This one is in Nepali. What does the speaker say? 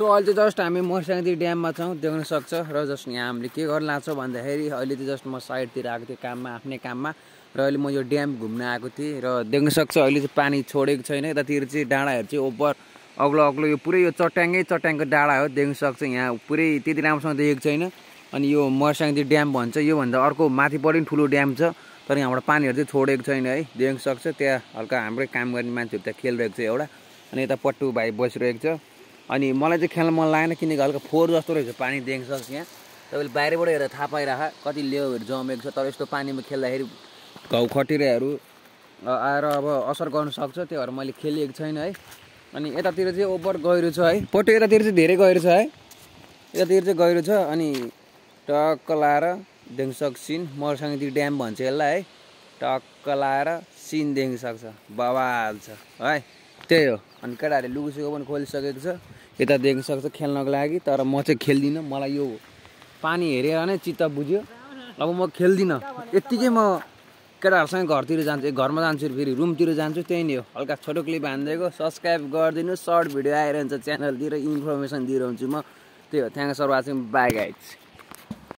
सो अहिले चाहिँ जस्ट हामी मर्साङदी ड्याममा छौँ देख्न सक्छ र जस्ट यहाँ हामीले के गर्न लाग्छौँ भन्दाखेरि अहिले चाहिँ जस्ट म साइडतिर आएको थिएँ काममा आफ्नै काममा र अहिले म यो ड्याम घुम्न आएको थिएँ र देख्न सक्छ अहिले चाहिँ पानी छोडेको छैन यतातिर चाहिँ डाँडाहरू चाहिँ ओभर अग्लो अग्लो यो पुरै यो चट्याङको डाँडा हो देख्न सक्छ यहाँ पुरै त्यति राम्रोसँग देखेको छैन अनि यो मर्साङदी ड्याम भन्छ योभन्दा अर्को माथिपट्टि पनि ठुलो ड्याम छ तर यहाँबाट पानीहरू चाहिँ छोडेको छैन है देख्न सक्छ त्यहाँ हल्का हाम्रै काम गर्ने मान्छेहरू त्यहाँ खेलिरहेको छ एउटा अनि यता पट्टु भाइ बसिरहेको छ अनि मलाई चाहिँ खेल्न मन लागेन किनकि हल्का फोहोर जस्तो रहेछ पानी देख्न सक्छ यहाँ तपाईँले बाहिरबाट हेरेर थाहा पाइरह कति लेउहरू जमेको छ तर यस्तो पानीमा खेल्दाखेरि घाउ खटिरहेहरू आएर अब असर गर्न सक्छ त्यही भएर मैले खेलिएको छैन है अनि यतातिर चाहिँ ओभर गहिरो छ है पट्टु यतातिर चाहिँ धेरै गहिरो छ है यतातिर चाहिँ गहिरो छ अनि टक्क लाएर देख्न सक्छ सिन मर्साङदी ड्याम भन्छ यसलाई है टक्क लाएर सिन देख्न सक्छ बवाल छ है त्यही हो अनि केटाहरूले लुगुसुगु पनि खोलिसकेको छ यता देख्न सक्छ खेल्नको लागि तर म चाहिँ खेल्दिनँ मलाई यो पानी हेरेर नै चित्त बुझ्यो अब म खेल्दिनँ यत्तिकै म केटाहरूसँग घरतिर जान्छु घरमा जान्छु फेरि रुमतिर जान्छु त्यही नै हो हल्का छोटो क्लिप हानिदिएको सब्सक्राइब गरिदिनु सर्ट भिडियो आइरहन्छ च्यानलतिर इन्फर्मेसन दिइरहन्छु म त्यही हो thanks for watching bye guys